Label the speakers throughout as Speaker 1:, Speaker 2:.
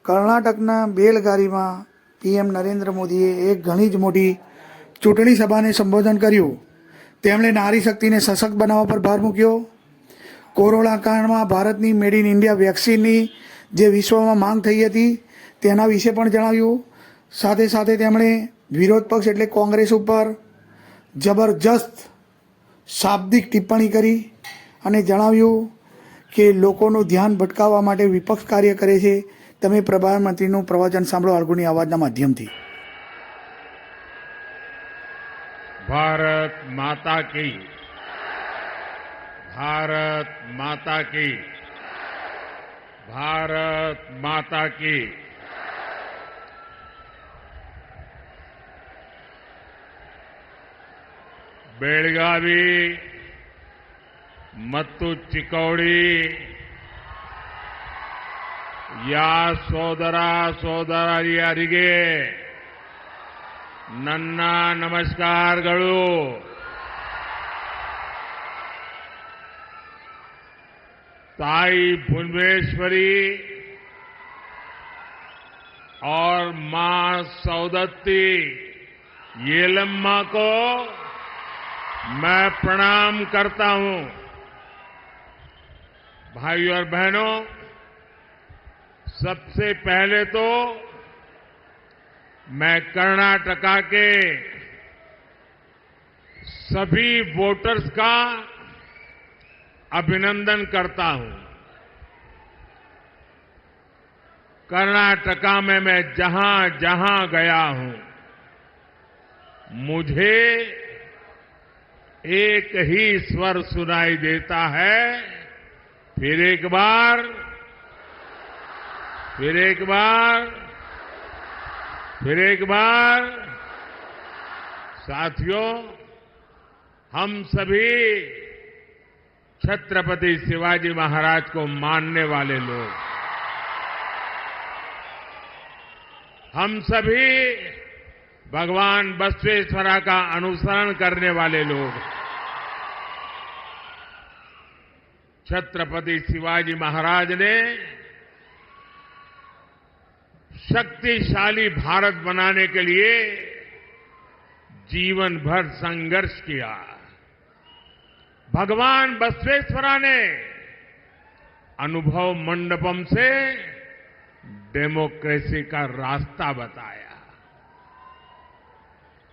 Speaker 1: કર્ણાટકના બેલગારીમાં પીએમ નરેન્દ્ર મોદીએ એક ઘણી જ મોટી ચૂંટણી સભાને સંબોધન કર્યું। તેમણે નારી શક્તિને સશક્ત બનાવવા પર ભાર મૂક્યો। કોરોના કાળમાં ભારતની મેડ ઇન ઇન્ડિયા વેક્સિનની જે વિશ્વમાં માંગ થઈ હતી તેના વિશે પણ જણાવ્યું। સાથે સાથે તેમણે વિરોધ પક્ષ એટલે કોંગ્રેસ ઉપર જબરજસ્ત શાબ્દિક ટિપ્પણી કરી અને જણાવ્યું કે લોકોનું ધ્યાન ભટકાવવા માટે વિપક્ષ કાર્ય કરે છે। તમે પ્રધાનમંત્રીનું પ્રવચન સાંભળો અર્ગુની આવાજના માધ્યમથી।
Speaker 2: भारत माता की, भारत माता की, भारत माता की। बेळगावी ಮತ್ತು ಚಿಕ್ಕೋಡಿ ಯಾ ಸೋದರ ಸೋದರಿಯರಿಗೆ ನನ್ನ ನಮಸ್ಕಾರಗಳು। ताई भुवनेश्वरी और मां सौदत्ती येलम्मा को मैं प्रणाम करता हूं। भाइयों और बहनों, सबसे पहले तो मैं कर्नाटका के सभी वोटर्स का अभिनंदन करता हूं। कर्नाटका में मैं जहां जहां गया हूं, मुझे एक ही स्वर सुनाई देता है, फिर एक बार, फिर एक बार, फिर एक बार। साथियों, हम सभी छत्रपति शिवाजी महाराज को मानने वाले लोग, हम सभी भगवान बसवेश्वरा का अनुसरण करने वाले लोग, छत्रपति शिवाजी महाराज ने शक्तिशाली भारत बनाने के लिए जीवन भर संघर्ष किया। भगवान बसवेश्वरा ने अनुभव मंडपम से डेमोक्रेसी का रास्ता बताया।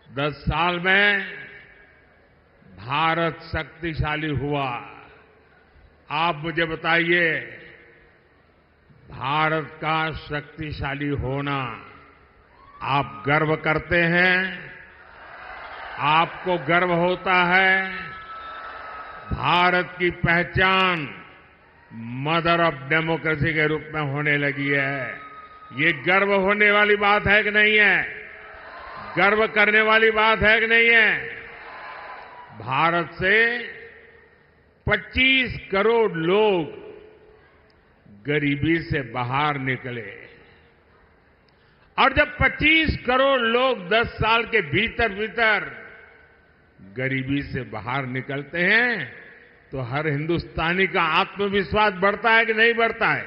Speaker 2: 10 साल में भारत शक्तिशाली हुआ। आप मुझे बताइए, भारत का शक्तिशाली होना आप गर्व करते हैं? आपको गर्व होता है? भारत की पहचान मदर ऑफ डेमोक्रेसी के रूप में होने लगी है। ये गर्व होने वाली बात है कि नहीं है? गर्व करने वाली बात है कि नहीं है? भारत से 25 करोड़ लोग गरीबी से बाहर निकले, और जब 25 करोड़ लोग 10 साल के भीतर भीतर गरीबी से बाहर निकलते हैं तो हर हिंदुस्तानी का आत्मविश्वास बढ़ता है कि नहीं बढ़ता है?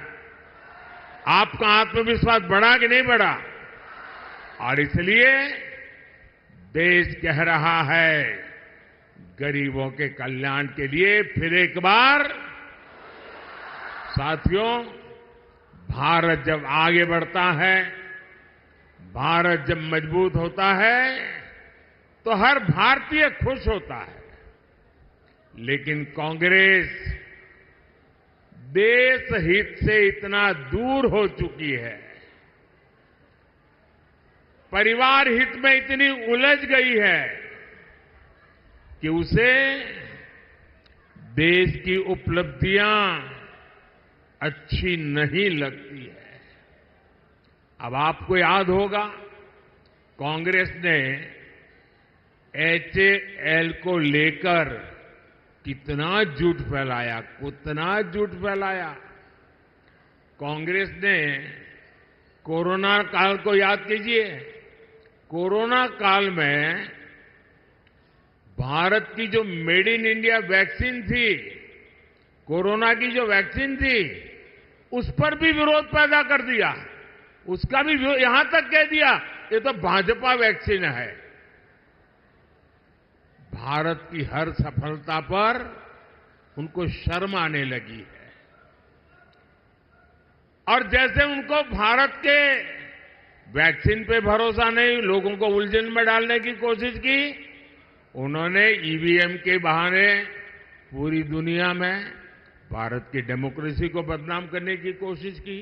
Speaker 2: आपका आत्मविश्वास बढ़ा कि नहीं बढ़ा? और इसलिए देश कह रहा है, गरीबों के कल्याण के लिए फिर एक बार। साथियों, भारत जब आगे बढ़ता है, भारत जब मजबूत होता है तो हर भारतीय खुश होता है। लेकिन कांग्रेस देश हित से इतना दूर हो चुकी है, परिवार हित में इतनी उलझ गई है कि उसे देश की उपलब्धियां अच्छी नहीं लगती है। अब आपको याद होगा, कांग्रेस ने HAL को लेकर कितना झूठ फैलाया, कितना झूठ फैलाया। कांग्रेस ने कोरोना काल को याद कीजिए। कोरोना काल में भारत की जो मेड इन इंडिया वैक्सीन थी, कोरोना की जो वैक्सीन थी, उस पर भी विरोध पैदा कर दिया। उसका भी यहां तक कह दिया ये तो भाजपा वैक्सीन है। भारत की हर सफलता पर उनको शर्म आने लगी है और जैसे उनको भारत के वैक्सीन पे भरोसा नहीं, लोगों को उलझन में डालने की कोशिश की, उन्होंने ईवीएम के बहाने पूरी दुनिया में भारत की डेमोक्रेसी को बदनाम करने की कोशिश की।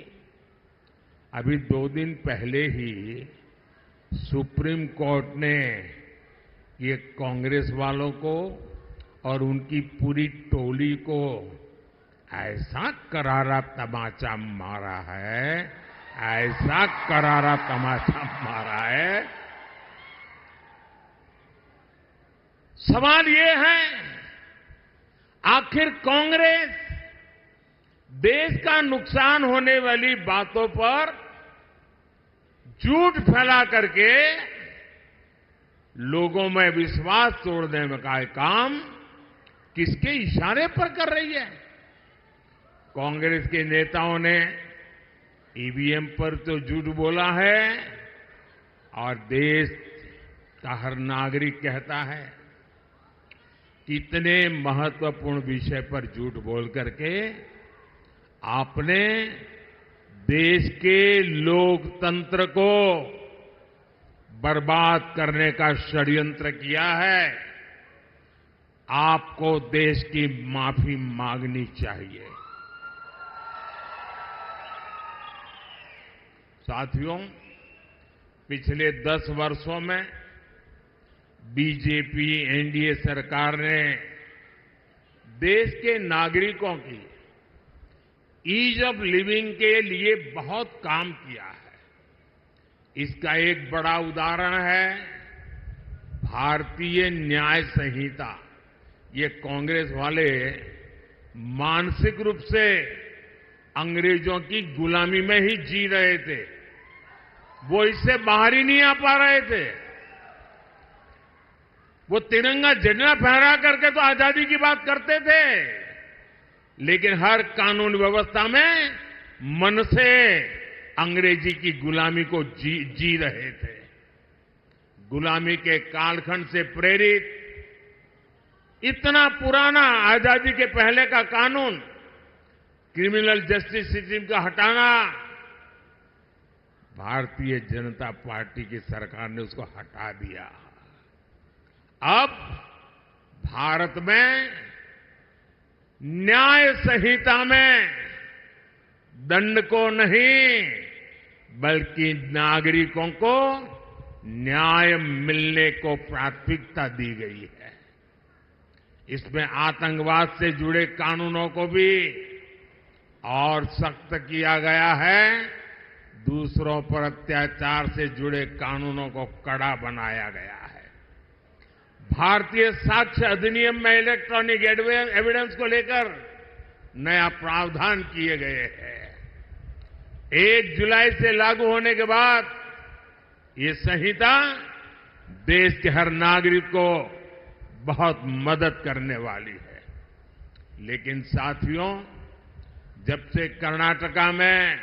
Speaker 2: अभी 2 दिन पहले ही सुप्रीम कोर्ट ने ये कांग्रेस वालों को और उनकी पूरी टोली को ऐसा करारा तमाचा मारा है, ऐसा करारा तमाचा मारा है। सवाल ये है, आखिर कांग्रेस देश का नुकसान होने वाली बातों पर झूठ फैला करके लोगों में विश्वास तोड़ने में का काम किसके इशारे पर कर रही है? कांग्रेस के नेताओं ने ईवीएम पर तो झूठ बोला है और देश का हर नागरिक कहता है कितने महत्वपूर्ण विषय पर झूठ बोल करके आपने देश के लोकतंत्र को बर्बाद करने का षड्यंत्र किया है। आपको देश की माफी मांगनी चाहिए। साथियों, पिछले 10 वर्षों में बीजेपी एनडीए सरकार ने देश के नागरिकों की ईज ऑफ लिविंग के लिए बहुत काम किया है। इसका एक बड़ा उदाहरण है भारतीय न्याय संहिता। ये कांग्रेस वाले मानसिक रूप से अंग्रेजों की गुलामी में ही जी रहे थे, वो इससे बाहर ही नहीं आ पा रहे थे। वो तिरंगा झंडा फहरा करके तो आजादी की बात करते थे, लेकिन हर कानून व्यवस्था में मन से अंग्रेजी की गुलामी को जी रहे थे। गुलामी के कालखंड से प्रेरित इतना पुराना आजादी के पहले का कानून, क्रिमिनल जस्टिस सिस्टम का हटाना, भारतीय जनता पार्टी की सरकार ने उसको हटा दिया। अब भारत में न्याय संहिता में दंड को नहीं बल्कि नागरिकों को न्याय मिलने को प्राथमिकता दी गई है। इसमें आतंकवाद से जुड़े कानूनों को भी और सख्त किया गया है। दूसरों पर अत्याचार से जुड़े कानूनों को कड़ा बनाया गया है। भारतीय साक्ष्य अधिनियम में इलेक्ट्रॉनिक एविडेंस को लेकर नया प्रावधान किए गए हैं। 1 जुलाई से लागू होने के बाद ये संहिता देश के हर नागरिक को बहुत मदद करने वाली है। लेकिन साथियों, जब से कर्नाटका में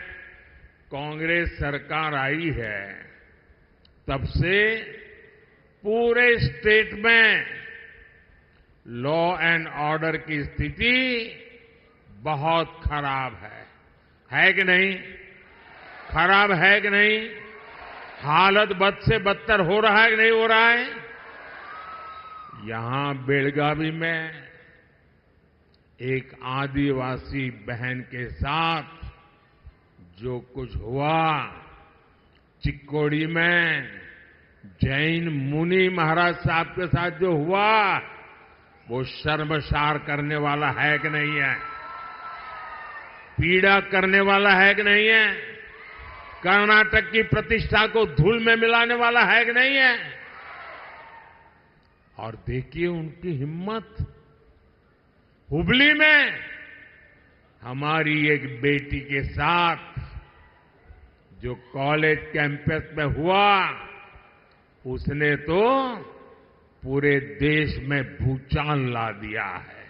Speaker 2: कांग्रेस सरकार आई है, तब से पूरे स्टेट में लॉ एंड ऑर्डर की स्थिति बहुत खराब है कि नहीं? खराब है कि नहीं? हालत बद से बदतर हो रहा है कि नहीं हो रहा है? यहां बेलगावी में एक आदिवासी बहन के साथ जो कुछ हुआ, चिक्कोड़ी में जैन मुनि महाराज साहब के साथ जो हुआ, वो शर्मसार करने वाला है कि नहीं है? पीड़ा करने वाला है कि नहीं है? कर्नाटक की प्रतिष्ठा को धूल में मिलाने वाला है कि नहीं है? और देखिए उनकी हिम्मत। हुबली में हमारी एक बेटी के साथ जो कॉलेज कैंपस में हुआ, उसने तो पूरे देश में भूचाल ला दिया है।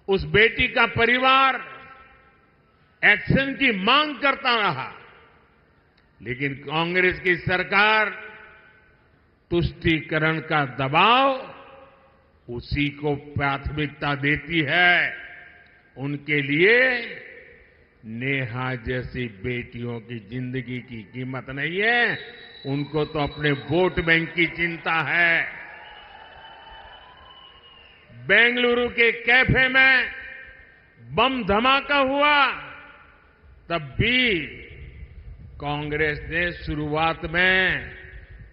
Speaker 2: उस बेटी का परिवार एक्शन की मांग करता रहा, लेकिन कांग्रेस की सरकार तुष्टीकरण का दबाव उसी को प्राथमिकता देती है। उनके लिए नेहा जैसी बेटियों की जिंदगी की कीमत नहीं है, उनको तो अपने वोट बैंक की चिंता है। बेंगलुरु के कैफे में बम धमाका हुआ, तब भी कांग्रेस ने शुरुआत में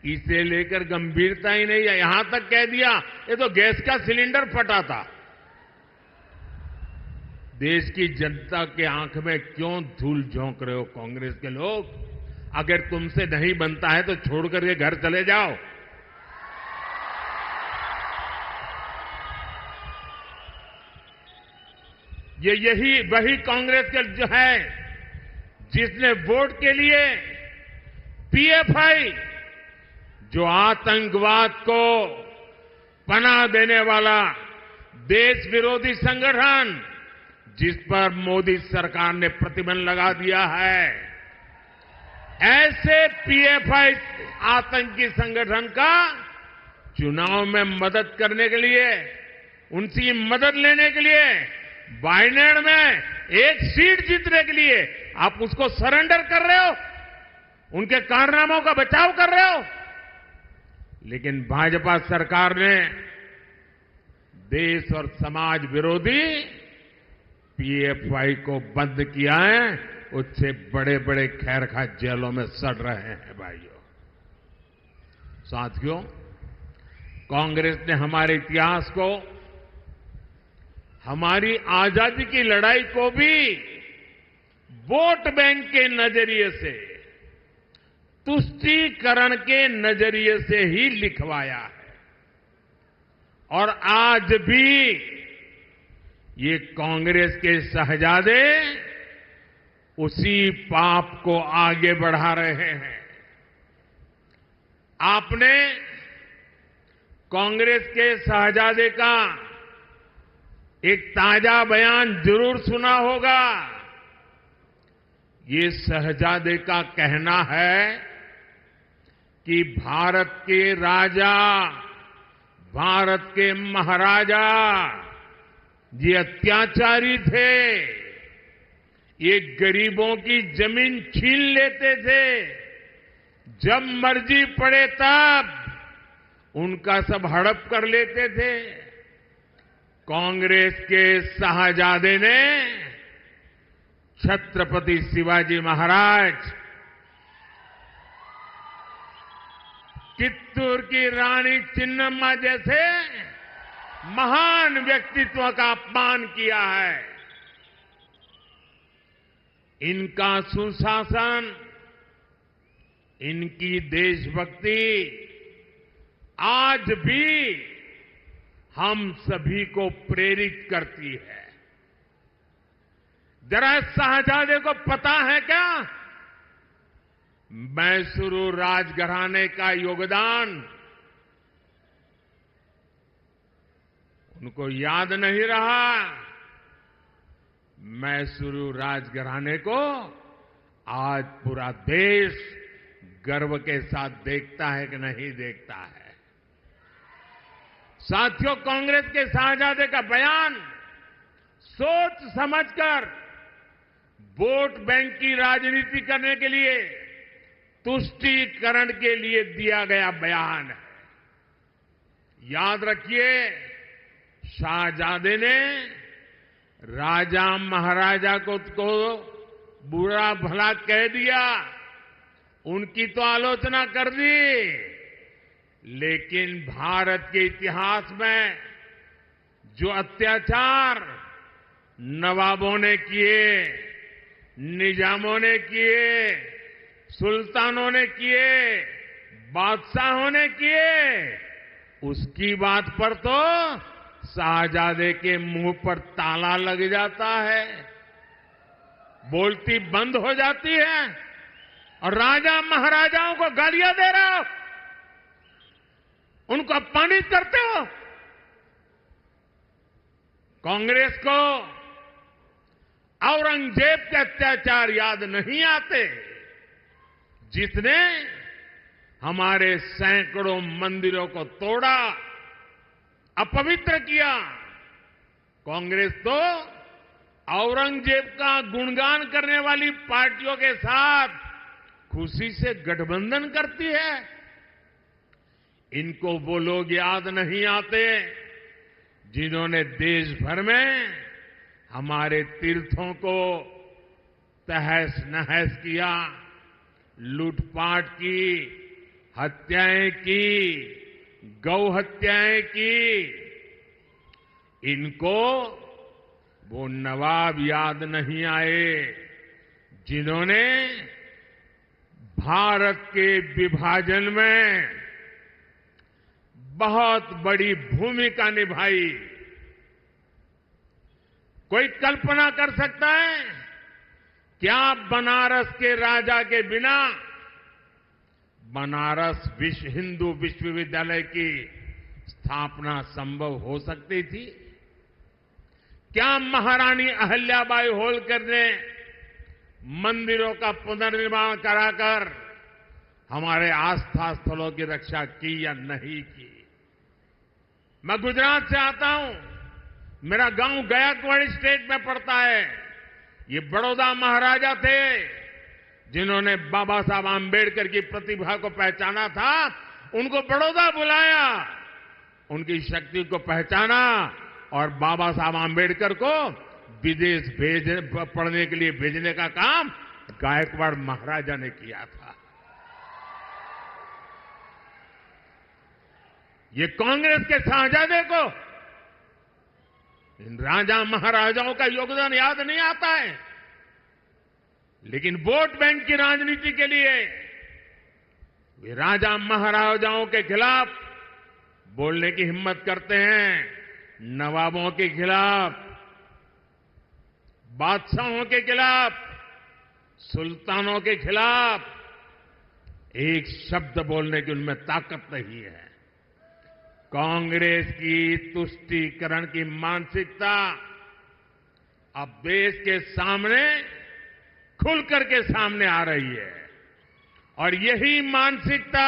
Speaker 2: इसे लेकर गंभीरता ही नहीं है, यहां तक कह दिया ये तो गैस का सिलेंडर फटा था। देश की जनता के आंख में क्यों धूल झोंक रहे हो कांग्रेस के लोग? अगर तुमसे नहीं बनता है तो छोड़ करके घर चले जाओ। यही वही कांग्रेस के जो है जिसने वोट के लिए पीएफआई, जो आतंकवाद को पनाह देने वाला देश विरोधी संगठन, जिस पर मोदी सरकार ने प्रतिबंध लगा दिया है, ऐसे पीएफआई आतंकी संगठन का चुनाव में मदद करने के लिए, उनकी मदद लेने के लिए, वायनाड में एक सीट जीतने के लिए आप उसको सरेंडर कर रहे हो, उनके कारनामों का बचाव कर रहे हो। लेकिन भाजपा सरकार ने देश और समाज विरोधी पीएफआई को बंद किया है, उससे बड़े बड़े खैरखा जेलों में सड़ रहे हैं। भाइयों साथियों, कांग्रेस ने हमारे इतिहास को, हमारी आजादी की लड़ाई को भी वोट बैंक के नजरिए से, तुष्टीकरण के नजरिए से ही लिखवाया है। और आज भी ये कांग्रेस के शहजादे उसी पाप को आगे बढ़ा रहे हैं। आपने कांग्रेस के शहजादे का एक ताजा बयान जरूर सुना होगा। ये शहजादे का कहना है कि भारत के राजा, भारत के महाराजा ये अत्याचारी थे, ये गरीबों की जमीन छीन लेते थे, जब मर्जी पड़े तब उनका सब हड़प कर लेते थे। कांग्रेस के शाहजादे ने छत्रपति शिवाजी महाराज, कित्तूर की रानी चिन्नम्मा जैसे महान व्यक्तित्व का अपमान किया है। इनका सुशासन, इनकी देशभक्ति आज भी हम सभी को प्रेरित करती है। जरा शाहजादे को पता है क्या मैसूरू राजघराने का योगदान? उनको याद नहीं रहा। मैसूरू राजघराने को आज पूरा देश गर्व के साथ देखता है कि नहीं देखता है। साथियों, कांग्रेस के शाहजादे का बयान सोच समझकर वोट बैंक की राजनीति करने के लिए, तुष्टीकरण के लिए दिया गया बयान है। याद रखिए, शाहजादे ने राजा महाराजा को बुरा भला कह दिया, उनकी तो आलोचना कर दी, लेकिन भारत के इतिहास में जो अत्याचार नवाबों ने किए, निजामों ने किए, सुल्तानों ने किए, बादशाहों ने किए, उसकी बात पर तो शाहजादे के मुंह पर ताला लग जाता है, बोलती बंद हो जाती है और राजा महाराजाओं को गालियां दे रहे हो, उनको अपमानित करते हो। कांग्रेस को औरंगजेब के अत्याचार याद नहीं आते, जिसने हमारे सैकड़ों मंदिरों को तोड़ा, अपवित्र किया। कांग्रेस तो औरंगजेब का गुणगान करने वाली पार्टियों के साथ खुशी से गठबंधन करती है। इनको वो लोग याद नहीं आते जिन्होंने देश भर में हमारे तीर्थों को तहस नहस किया, लूटपाट की, हत्याएं की, गौ हत्याएं की। इनको वो नवाब याद नहीं आए जिन्होंने भारत के विभाजन में बहुत बड़ी भूमिका निभाई। कोई कल्पना कर सकता है क्या बनारस के राजा के बिना बनारस हिंदू विश्वविद्यालय की स्थापना संभव हो सकती थी? क्या महारानी अहल्याबाई होलकर ने मंदिरों का पुनर्निर्माण कराकर हमारे आस्था स्थलों की रक्षा की या नहीं की? मैं गुजरात से आता हूं, मेरा गांव गायकवाड़ स्टेट में पड़ता है। ये बड़ौदा महाराजा थे जिन्होंने बाबा साहब आंबेडकर की प्रतिभा को पहचाना था, उनको बड़ौदा बुलाया, उनकी शक्ति को पहचाना और बाबा साहब आंबेडकर को विदेश पढ़ने के लिए भेजने का काम गायकवाड़ महाराजा ने किया था। ये कांग्रेस के शाहजादे को इन राजा महाराजाओं का योगदान याद नहीं आता है, लेकिन वोट बैंक की राजनीति के लिए वे राजा महाराजाओं के खिलाफ बोलने की हिम्मत करते हैं, नवाबों के खिलाफ, बादशाहों के खिलाफ, सुल्तानों के खिलाफ एक शब्द बोलने की उनमें ताकत नहीं है। कांग्रेस की तुष्टीकरण की मानसिकता अब देश के सामने खुल करके सामने आ रही है और यही मानसिकता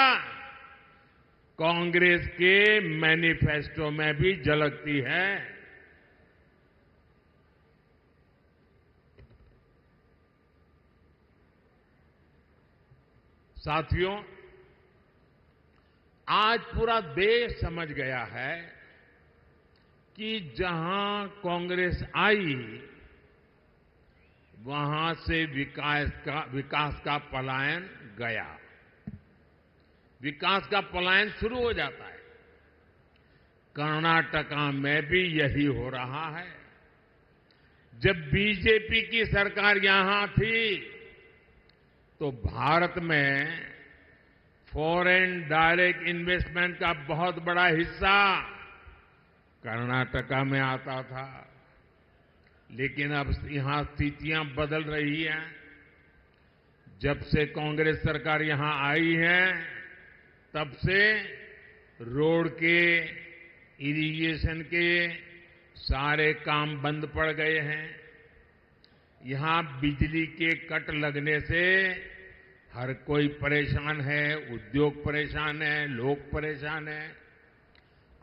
Speaker 2: कांग्रेस के मैनिफेस्टो में भी झलकती है। साथियों, आज पूरा देश समझ गया है कि जहां कांग्रेस आई वहां से विकास का पलायन गया। विकास का पलायन शुरू हो जाता है। कर्नाटका में भी यही हो रहा है। जब बीजेपी की सरकार यहां थी तो भारत में फॉरेन डायरेक्ट इन्वेस्टमेंट का बहुत बड़ा हिस्सा कर्नाटका में आता था, लेकिन अब यहां स्थितियां बदल रही हैं। जब से कांग्रेस सरकार यहां आई है तब से रोड के, इरिगेशन के सारे काम बंद पड़ गए हैं। यहां बिजली के कट लगने से हर कोई परेशान है, उद्योग परेशान है, लोग परेशान हैं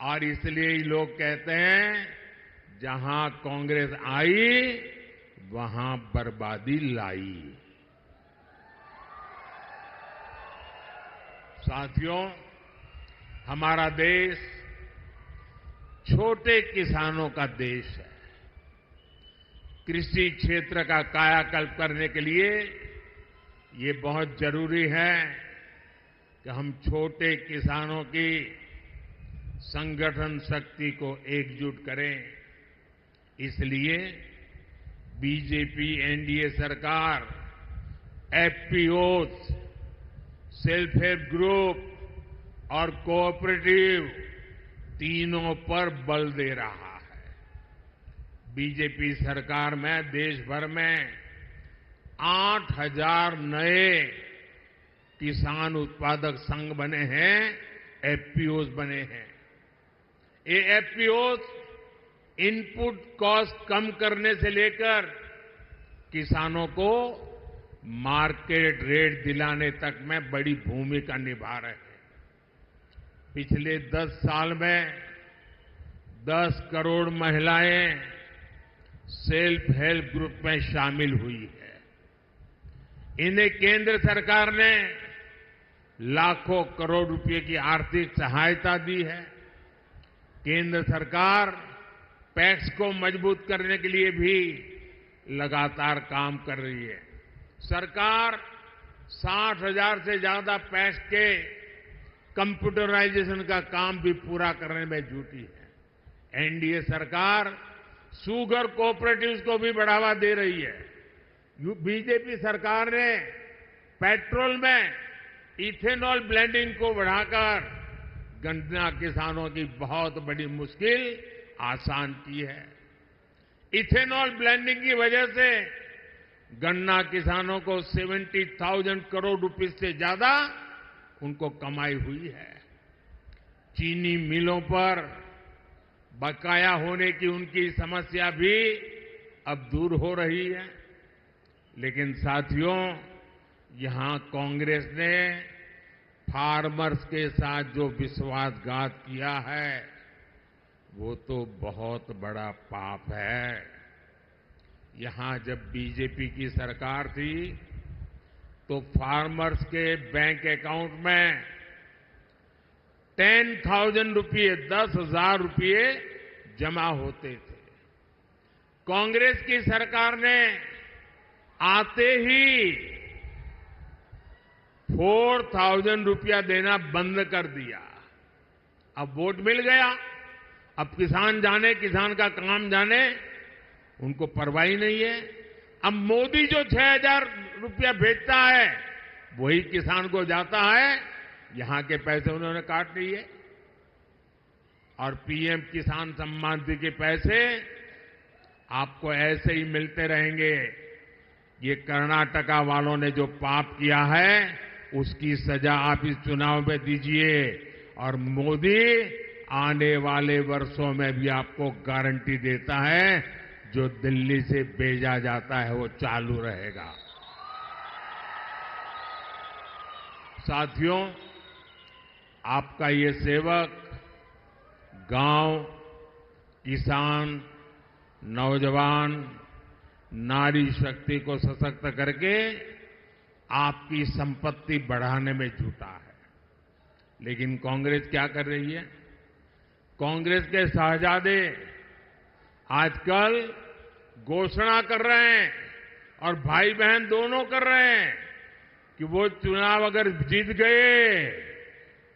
Speaker 2: और इसलिए लोग कहते हैं जहां कांग्रेस आई वहां बर्बादी लाई। साथियों, हमारा देश छोटे किसानों का देश है। कृषि क्षेत्र का कायाकल्प करने के लिए ये बहुत जरूरी है कि हम छोटे किसानों की संगठन शक्ति को एकजुट करें। इसलिए बीजेपी एनडीए सरकार एफपीओज, सेल्फ हेल्प ग्रुप और कोऑपरेटिव तीनों पर बल दे रहा है। बीजेपी सरकार में देश भर में 8,000 नए किसान उत्पादक संघ बने हैं, एफपीओज बने हैं। ये एफपीओज इनपुट कॉस्ट कम करने से लेकर किसानों को मार्केट रेट दिलाने तक में बड़ी भूमिका निभा रहे हैं। पिछले 10 साल में 10 करोड़ महिलाएं सेल्फ हेल्प ग्रुप में शामिल हुई है। इन्हें केंद्र सरकार ने लाखों करोड़ रुपए की आर्थिक सहायता दी है। केंद्र सरकार पैक्स को मजबूत करने के लिए भी लगातार काम कर रही है। सरकार 60,000 से ज्यादा पैक्स के कंप्यूटराइजेशन का काम भी पूरा करने में जुटी है। एनडीए सरकार शुगर कोऑपरेटिव्स को भी बढ़ावा दे रही है। बीजेपी सरकार ने पेट्रोल में इथेनॉल ब्लेंडिंग को बढ़ाकर गन्ना किसानों की बहुत बड़ी मुश्किल आसान की है। इथेनॉल ब्लेंडिंग की वजह से गन्ना किसानों को 70,000 करोड़ रुपए से ज्यादा उनको कमाई हुई है। चीनी मिलों पर बकाया होने की उनकी समस्या भी अब दूर हो रही है। लेकिन साथियों, यहां कांग्रेस ने फार्मर्स के साथ जो विश्वासघात किया है वो तो बहुत बड़ा पाप है। यहां जब बीजेपी की सरकार थी तो फार्मर्स के बैंक अकाउंट में 10,000 रुपये 10,000 रुपये जमा होते थे। कांग्रेस की सरकार ने आते ही 4,000 रुपया देना बंद कर दिया। अब वोट मिल गया, अब किसान जाने, किसान का काम जाने, उनको परवाह ही नहीं है। अब मोदी जो 6,000 रुपया भेजता है वही किसान को जाता है। यहां के पैसे उन्होंने काट लिए और पीएम किसान सम्मान निधि के पैसे आपको ऐसे ही मिलते रहेंगे। ये कर्नाटका वालों ने जो पाप किया है उसकी सजा आप इस चुनाव में दीजिए और मोदी आने वाले वर्षों में भी आपको गारंटी देता है जो दिल्ली से भेजा जाता है वो चालू रहेगा। साथियों, आपका ये सेवक गांव, किसान, नौजवान, नारी शक्ति को सशक्त करके आपकी संपत्ति बढ़ाने में जुटा है। लेकिन कांग्रेस क्या कर रही है? कांग्रेस के शहजादे आजकल घोषणा कर रहे हैं और भाई बहन दोनों कर रहे हैं कि वो चुनाव अगर जीत गए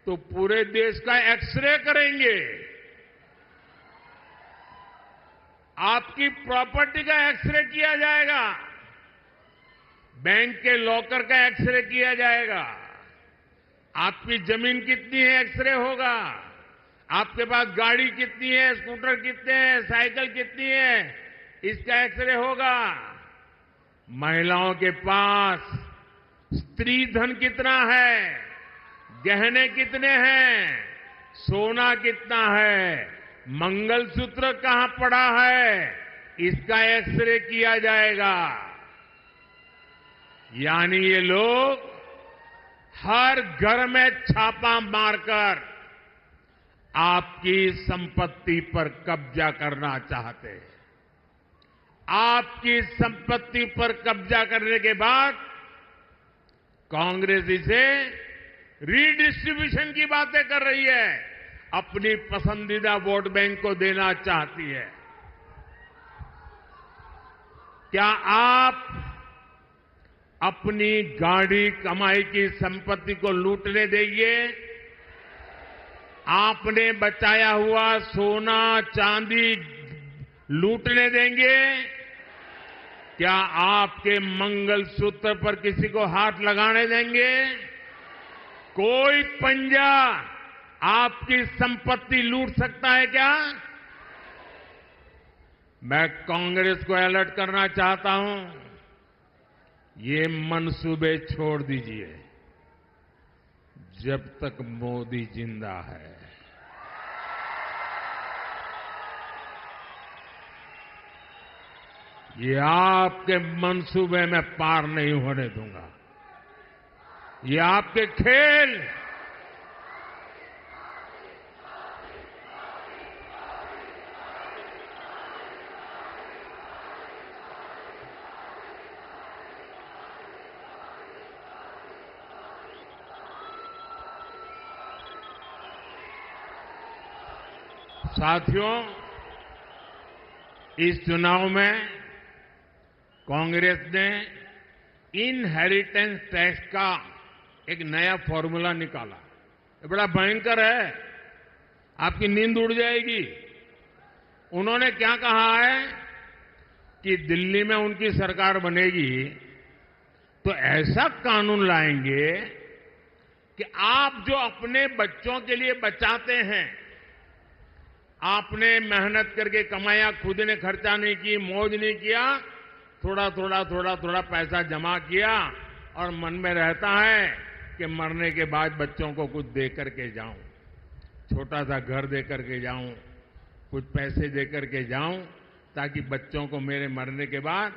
Speaker 2: तो पूरे देश का एक्सरे करेंगे, आपकी प्रॉपर्टी का एक्सरे किया जाएगा, बैंक के लॉकर का एक्सरे किया जाएगा, आपकी जमीन कितनी है एक्सरे होगा, आपके पास गाड़ी कितनी है, स्कूटर कितने हैं, साइकिल कितनी है, इसका एक्सरे होगा। महिलाओं के पास स्त्री धन कितना है, गहने कितने हैं, सोना कितना है, मंगलसूत्र कहां पड़ा है, इसका एक्सरे किया जाएगा। यानी ये लोग हर घर में छापा मारकर आपकी संपत्ति पर कब्जा करना चाहते हैं। आपकी संपत्ति पर कब्जा करने के बाद कांग्रेस इसे रीडिस्ट्रीब्यूशन की बातें कर रही है, अपनी पसंदीदा वोट बैंक को देना चाहती है। क्या आप अपनी गाड़ी कमाई की संपत्ति को लूटने देंगे? आपने बचाया हुआ सोना चांदी लूटने देंगे? क्या आपके मंगलसूत्र पर किसी को हाथ लगाने देंगे? कोई पंजा आपकी संपत्ति लूट सकता है क्या? मैं कांग्रेस को अलर्ट करना चाहता हूं, ये मंसूबे छोड़ दीजिए जब तक मोदी जिंदा है। ये आपके मंसूबे में पार नहीं होने दूंगा। ये आपके खेल साथियों, इस चुनाव में कांग्रेस ने इनहेरिटेंस टैक्स का एक नया फॉर्मूला निकाला। ये बड़ा भयंकर है, आपकी नींद उड़ जाएगी। उन्होंने क्या कहा है कि दिल्ली में उनकी सरकार बनेगी तो ऐसा कानून लाएंगे कि आप जो अपने बच्चों के लिए बचाते हैं, आपने मेहनत करके कमाया, खुद ने खर्चा नहीं की, मौज नहीं किया, थोड़ा थोड़ा पैसा जमा किया और मन में रहता है कि मरने के बाद बच्चों को कुछ दे करके जाऊं, छोटा सा घर दे करके जाऊं, कुछ पैसे दे करके जाऊं, ताकि बच्चों को मेरे मरने के बाद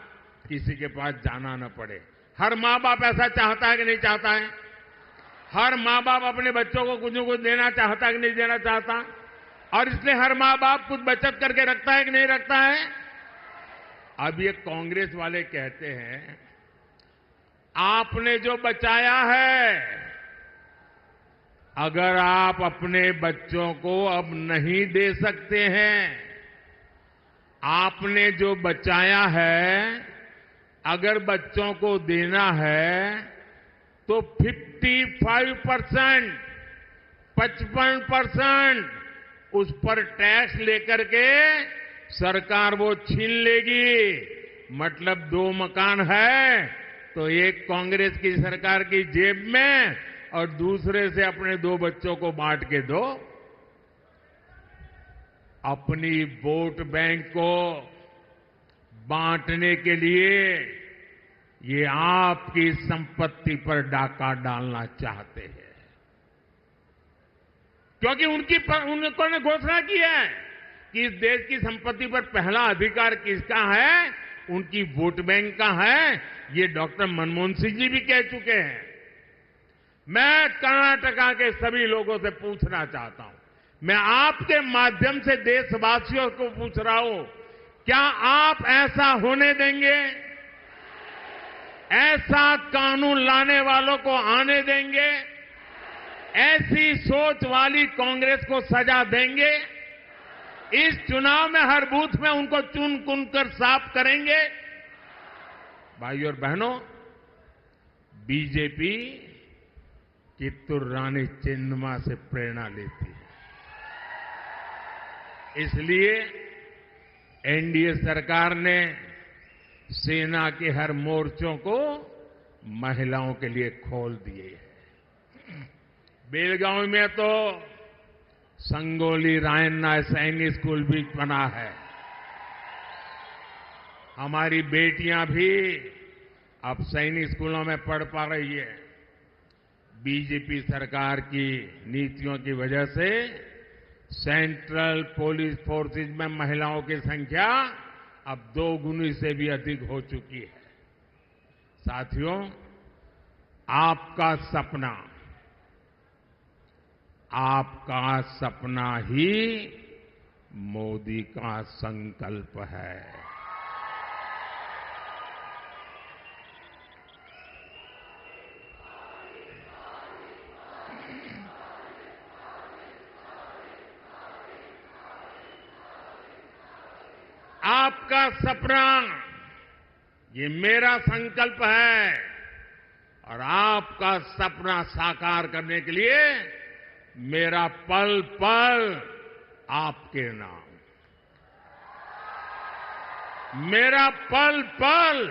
Speaker 2: किसी के पास जाना न पड़े। हर माँ बाप ऐसा चाहता है कि नहीं चाहता है? हर माँ बाप अपने बच्चों को कुछ न कुछ देना चाहता है कि नहीं देना चाहता? और इसलिए हर माँ बाप कुछ बचत करके रखता है कि नहीं रखता है? अब ये कांग्रेस वाले कहते हैं आपने जो बचाया है, अगर आप अपने बच्चों को अब नहीं दे सकते हैं, आपने जो बचाया है अगर बच्चों को देना है तो 55%, 55% उस पर टैक्स लेकर के सरकार वो छीन लेगी। मतलब 2 मकान है तो एक कांग्रेस की सरकार की जेब में और दूसरे से अपने 2 बच्चों को बांट के दो। अपनी वोट बैंक को बांटने के लिए ये आपकी संपत्ति पर डाका डालना चाहते हैं, क्योंकि उन्होंने घोषणा की है कि इस देश की संपत्ति पर पहला अधिकार किसका है? उनकी वोट बैंक का है। ये डॉक्टर मनमोहन सिंह जी भी कह चुके हैं। मैं कर्नाटका के सभी लोगों से पूछना चाहता हूं, मैं आपके माध्यम से देशवासियों को पूछ रहा हूं, क्या आप ऐसा होने देंगे? ऐसा कानून लाने वालों को आने देंगे? ऐसी सोच वाली कांग्रेस को सजा देंगे? इस चुनाव में हर बूथ में उनको चुन चुन कर साफ करेंगे? भाइयों और बहनों, बीजेपी कित्तूर रानी चेन्नम्मा से प्रेरणा लेती है। इसलिए एनडीए सरकार ने सेना के हर मोर्चों को महिलाओं के लिए खोल दिए हैं। बेलगांव में तो संगोली रायन्ना सैनिक स्कूल भी बना है। हमारी बेटियां भी अब सैनिक स्कूलों में पढ़ पा रही है। बीजेपी सरकार की नीतियों की वजह से सेंट्रल पुलिस फोर्सेज में महिलाओं की संख्या अब 2 गुनी से भी अधिक हो चुकी है। साथियों, आपका सपना ही मोदी का संकल्प है। आपका सपना ये मेरा संकल्प है और आपका सपना साकार करने के लिए मेरा पल पल आपके नाम, मेरा पल पल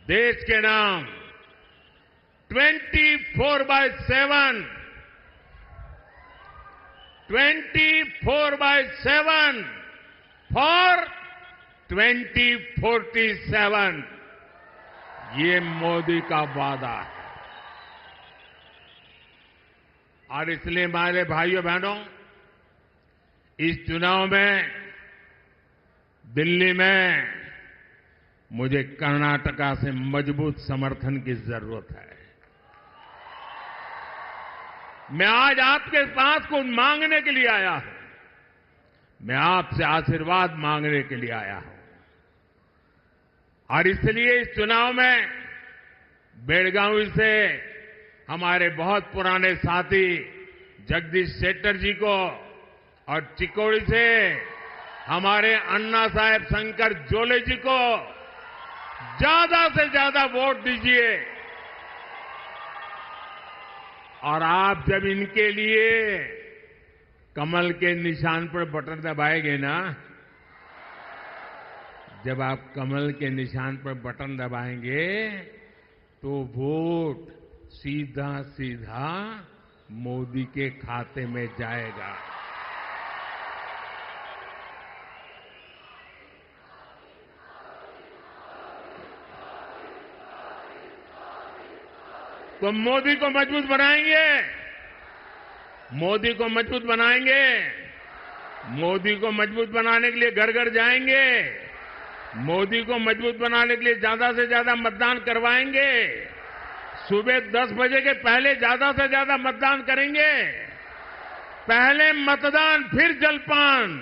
Speaker 2: देश के नाम। 24/7 फॉर 2047 ये मोदी का वादा है। और इसलिए हमारे भाइयों बहनों, इस चुनाव में दिल्ली में मुझे कर्नाटका से मजबूत समर्थन की जरूरत है। मैं आज आपके पास कुछ मांगने के लिए आया हूं। मैं आपसे आशीर्वाद मांगने के लिए आया हूं और इसलिए इस चुनाव में बेलगावी से हमारे बहुत पुराने साथी जगदीश शेट्टर जी को और चिकोड़ी से हमारे अन्ना साहेब शंकर जोले जी को ज्यादा से ज्यादा वोट दीजिए। और आप जब इनके लिए कमल के निशान पर बटन दबाएंगे ना, जब आप कमल के निशान पर बटन दबाएंगे तो वोट सीधा सीधा मोदी के खाते में जाएगा। तो मोदी को मजबूत बनाएंगे, मोदी को मजबूत बनाएंगे, मोदी को मजबूत बनाने के लिए घर घर जाएंगे, मोदी को मजबूत बनाने के लिए ज्यादा से ज्यादा मतदान करवाएंगे, सुबह 10 बजे के पहले ज्यादा से ज्यादा मतदान करेंगे। पहले मतदान फिर जलपान,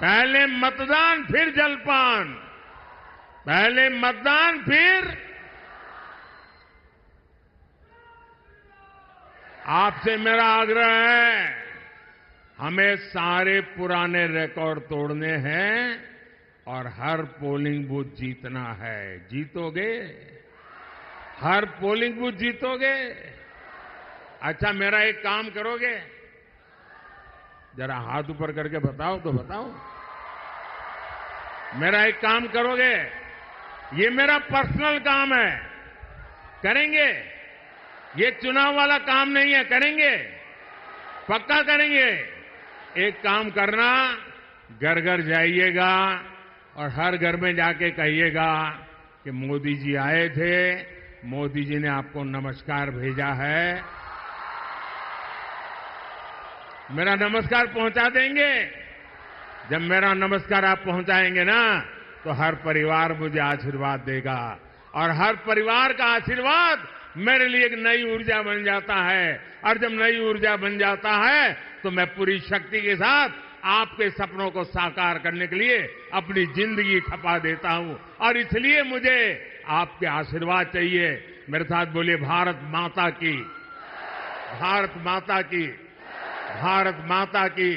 Speaker 2: पहले मतदान फिर जलपान, पहले मतदान फिर। आपसे मेरा आग्रह है, हमें सारे पुराने रिकॉर्ड तोड़ने हैं और हर पोलिंग बूथ जीतना है। जीतोगे? हर पोलिंग बूथ जीतोगे? अच्छा, मेरा एक काम करोगे? जरा हाथ ऊपर करके बताओ तो बताओ। मेरा एक काम करोगे? ये मेरा पर्सनल काम है, करेंगे? ये चुनाव वाला काम नहीं है, करेंगे? पक्का करेंगे? एक काम करना, घर घर जाइएगा और हर घर में जाके कहिएगा कि मोदी जी आए थे, मोदी जी ने आपको नमस्कार भेजा है। मेरा नमस्कार पहुंचा देंगे। जब मेरा नमस्कार आप पहुंचाएंगे ना, तो हर परिवार मुझे आशीर्वाद देगा और हर परिवार का आशीर्वाद मेरे लिए एक नई ऊर्जा बन जाता है। और जब नई ऊर्जा बन जाता है तो मैं पूरी शक्ति के साथ आपके सपनों को साकार करने के लिए अपनी जिंदगी खपा देता हूं। और इसलिए मुझे आपके आशीर्वाद चाहिए। मेरे साथ बोलिए, भारत माता की, भारत माता की, भारत माता की।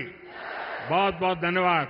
Speaker 2: बहुत बहुत धन्यवाद।